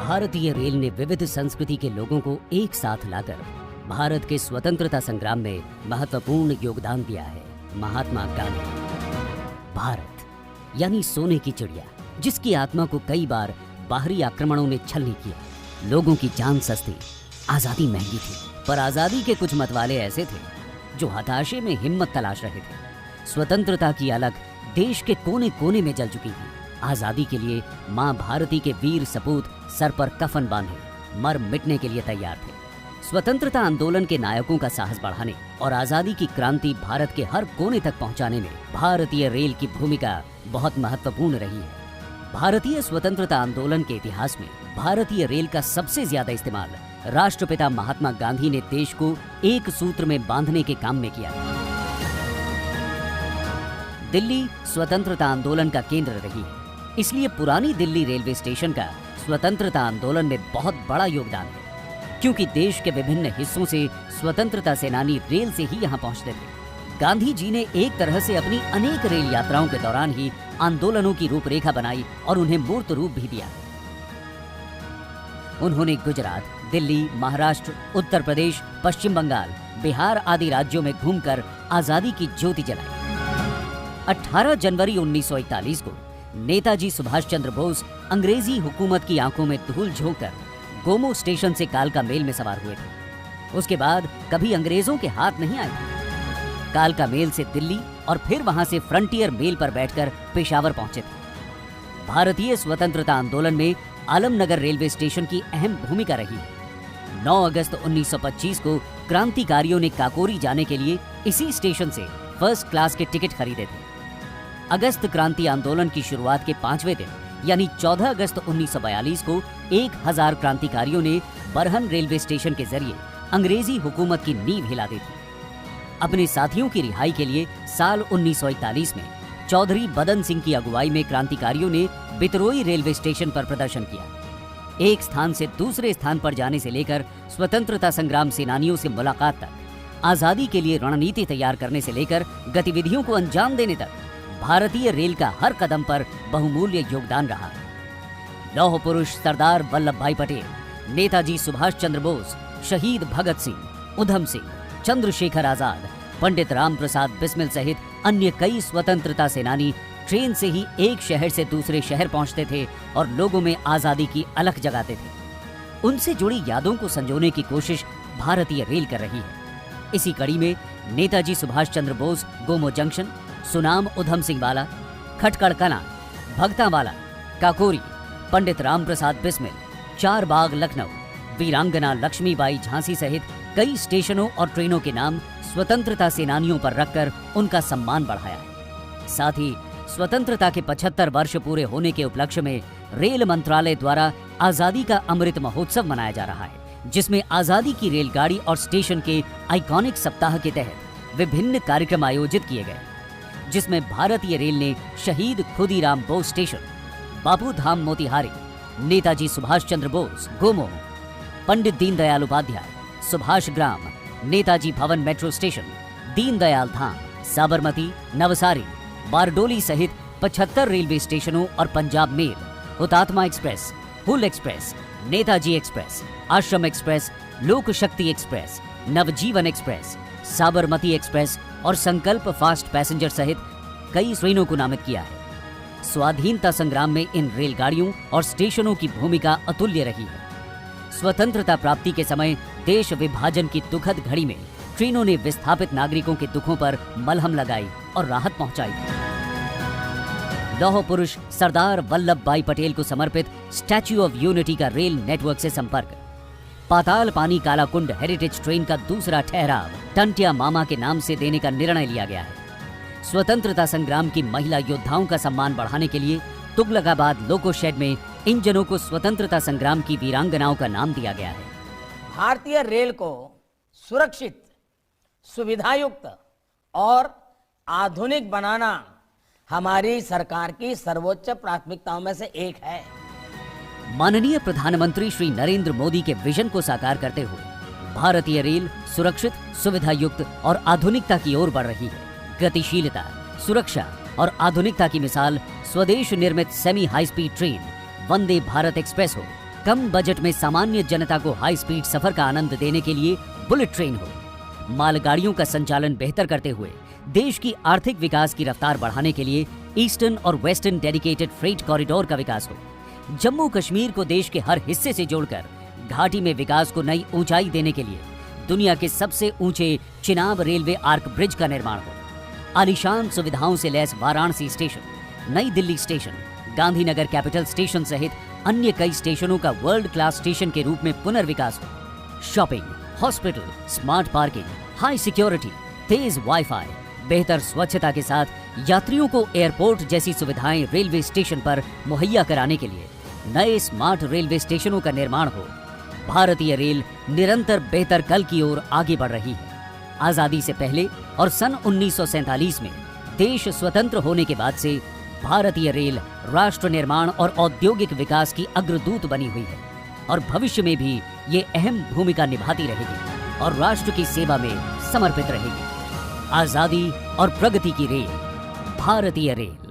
भारतीय रेल ने विविध संस्कृति के लोगों को एक साथ लाकर भारत के स्वतंत्रता संग्राम में महत्वपूर्ण योगदान दिया है। महात्मा गांधी। भारत यानी सोने की चिड़िया, जिसकी आत्मा को कई बार बाहरी आक्रमणों ने छलनी किया। लोगों की जान सस्ती, आजादी महंगी थी, पर आजादी के कुछ मतवाले ऐसे थे जो हताशे में हिम्मत तलाश रहे थे। स्वतंत्रता की अलग देश के कोने कोने में जल चुकी थी। आजादी के लिए मां भारती के वीर सपूत सर पर कफन बांधे मर मिटने के लिए तैयार थे। स्वतंत्रता आंदोलन के नायकों का साहस बढ़ाने और आजादी की क्रांति भारत के हर कोने तक पहुंचाने में भारतीय रेल की भूमिका बहुत महत्वपूर्ण रही है। भारतीय स्वतंत्रता आंदोलन के इतिहास में भारतीय रेल का सबसे ज्यादा इस्तेमाल राष्ट्रपिता महात्मा गांधी ने देश को एक सूत्र में बांधने के काम में किया। दिल्ली स्वतंत्रता आंदोलन का केंद्र रही है, इसलिए पुरानी दिल्ली रेलवे स्टेशन का स्वतंत्रता आंदोलन में बहुत बड़ा योगदान है। क्योंकि देश के विभिन्न हिस्सों से स्वतंत्रता सेनानी रेल से ही यहाँ पहुँचते थे। गांधी जी ने एक तरह से अपनी अनेक रेल यात्राओं के दौरान ही आंदोलनों की रूपरेखा बनाई और उन्हें मूर्त रूप भी दिया। उन्होंने गुजरात, दिल्ली, महाराष्ट्र, उत्तर प्रदेश, पश्चिम बंगाल, बिहार आदि राज्यों में घूमकर आजादी की ज्योति जलाई। 18 जनवरी 1941 को नेताजी सुभाष चंद्र बोस अंग्रेजी हुकूमत की आंखों में धूल झोंककर गोमो स्टेशन से कालका मेल में सवार हुए थे। उसके बाद कभी अंग्रेजों के हाथ नहीं आए। कालका मेल से दिल्ली और फिर वहां से फ्रंटियर मेल पर बैठकर पेशावर पहुंचे थे। भारतीय स्वतंत्रता आंदोलन में आलमनगर रेलवे स्टेशन की अहम भूमिका रही है। 9 अगस्त 1925 को क्रांतिकारियों ने काकोरी जाने के लिए इसी स्टेशन से फर्स्ट क्लास के टिकट खरीदे थे। अगस्त क्रांति आंदोलन की शुरुआत के 5वें दिन यानी 14 अगस्त 1942 को 1000 क्रांतिकारियों ने बरहन रेलवे स्टेशन के जरिए अंग्रेजी हुकूमत की नींव हिला दी थी। अपने साथियों की रिहाई के लिए साल 1941 में चौधरी बदन सिंह की अगुवाई में क्रांतिकारियों ने बितरोई रेलवे स्टेशन पर प्रदर्शन किया। एक स्थान से दूसरे स्थान पर जाने से लेकर स्वतंत्रता संग्राम सेनानियों से मुलाकात तक, आजादी के लिए रणनीति तैयार करने से लेकर गतिविधियों को अंजाम देने तक भारतीय रेल का हर कदम पर बहुमूल्य योगदान रहा। लौह पुरुष सरदार वल्लभ भाई पटेल, नेताजी सुभाष चंद्र बोस, शहीद भगत सिंह, उधम सिंह, चंद्रशेखर आजाद, पंडित राम प्रसाद बिस्मिल सहित अन्य कई स्वतंत्रता सेनानी ट्रेन से ही एक शहर से दूसरे शहर पहुंचते थे और लोगों में आजादी की अलख जगाते थे। उनसे जुड़ी यादों को संजोने की कोशिश भारतीय रेल कर रही है। इसी कड़ी में नेताजी सुभाष चंद्र बोस गोमो जंक्शन, सुनाम उधम सिंह वाला, खटकड़ कला, भगतावाला, काकोरी, पंडित राम प्रसाद बिस्मिल, चार बाग लखनऊ, वीरांगना लक्ष्मीबाई झांसी सहित कई स्टेशनों और ट्रेनों के नाम स्वतंत्रता सेनानियों पर रखकर उनका सम्मान बढ़ाया है। साथ ही स्वतंत्रता के 75 वर्ष पूरे होने के उपलक्ष्य में रेल मंत्रालय द्वारा आजादी का अमृत महोत्सव मनाया जा रहा है, जिसमें आजादी की रेलगाड़ी और स्टेशन के आइकॉनिक सप्ताह के तहत विभिन्न कार्यक्रम आयोजित किए गए, जिसमें भारतीय रेल ने शहीद खुदीराम बोस स्टेशन, बापू धाम मोतिहारी, नेताजी सुभाष चंद्र बोस गोमो, पंडित दीनदयाल उपाध्याय सुभाष ग्राम, नेताजी भवन मेट्रो स्टेशन, दीनदयाल धाम, साबरमती, नवसारी, बारडोली सहित 75 रेलवे स्टेशनों और पंजाब मेल, हुतात्मा एक्सप्रेस, हुल एक्सप्रेस, नेताजी एक्सप्रेस, आश्रम एक्सप्रेस, लोक शक्ति एक्सप्रेस, नवजीवन एक्सप्रेस, साबरमती एक्सप्रेस और संकल्प फास्ट पैसेंजर सहित कई ट्रेनों को नामित किया है। स्वाधीनता संग्राम में इन रेलगाड़ियों और स्टेशनों की भूमिका अतुल्य रही है। स्वतंत्रता प्राप्ति के समय देश विभाजन की दुखद घड़ी में ट्रेनों ने विस्थापित नागरिकों के दुखों पर मलहम लगाई और राहत पहुंचाई। लौह पुरुष सरदार वल्लभ भाई पटेल को समर्पित स्टैच्यू ऑफ यूनिटी का रेल नेटवर्क से संपर्क, पाताल पानी कालाकुंड हेरिटेज ट्रेन का दूसरा ठहराव टंटिया मामा के नाम से देने का निर्णय लिया गया है। स्वतंत्रता संग्राम की महिला योद्धाओं का सम्मान बढ़ाने के लिए तुगलकाबाद लोको शेड में इंजनों को स्वतंत्रता संग्राम की वीरांगनाओं का नाम दिया गया है। भारतीय रेल को सुरक्षित, सुविधायुक्त और आधुनिक बनाना हमारी सरकार की सर्वोच्च प्राथमिकताओं में से एक है। माननीय प्रधानमंत्री श्री नरेंद्र मोदी के विजन को साकार करते हुए भारतीय रेल सुरक्षित, सुविधायुक्त और आधुनिकता की ओर बढ़ रही है। गतिशीलता, सुरक्षा और आधुनिकता की मिसाल स्वदेश निर्मित semi high speed train Vande Bharat express हो, कम बजट में सामान्य जनता को हाई स्पीड सफर का आनंद देने के लिए बुलेट ट्रेन हो, मालगाड़ियों का संचालन बेहतर करते हुए देश की आर्थिक विकास की रफ्तार बढ़ाने के लिए ईस्टर्न और वेस्टर्न डेडिकेटेड फ्रेट कॉरिडोर का विकास हो, जम्मू कश्मीर को देश के हर हिस्से से जोड़कर घाटी में विकास को नई ऊंचाई देने के लिए दुनिया के सबसे ऊंचे चिनाब रेलवे आर्क ब्रिज का निर्माण हो, आलीशान सुविधाओं से लैस वाराणसी स्टेशन, नई Delhi station, Gandhinagar capital station सहित अन्य कई स्टेशनों का वर्ल्ड क्लास स्टेशन के रूप में पुनर्विकास हो, shopping, hospital, smart parking, high security, तेज वाईफाई, बेहतर स्वच्छता के साथ यात्रियों को एयरपोर्ट जैसी सुविधाएं रेलवे स्टेशन पर मुहैया कराने के लिए नए स्मार्ट रेलवे स्टेशनों का निर्माण हो। भारतीय रेल निरंतर बेहतर कल की ओर आगे बढ़ रही है। आजादी से पहले और सन 1947 में देश स्वतंत्र होने के बाद से भारतीय रेल राष्ट्र निर्माण और औद्योगिक विकास की अग्रदूत बनी हुई है और भविष्य में भी ये अहम भूमिका निभाती रहेगी और राष्ट्र की सेवा में समर्पित रहेगी। आजादी और प्रगति की रेल, भारतीय रेल।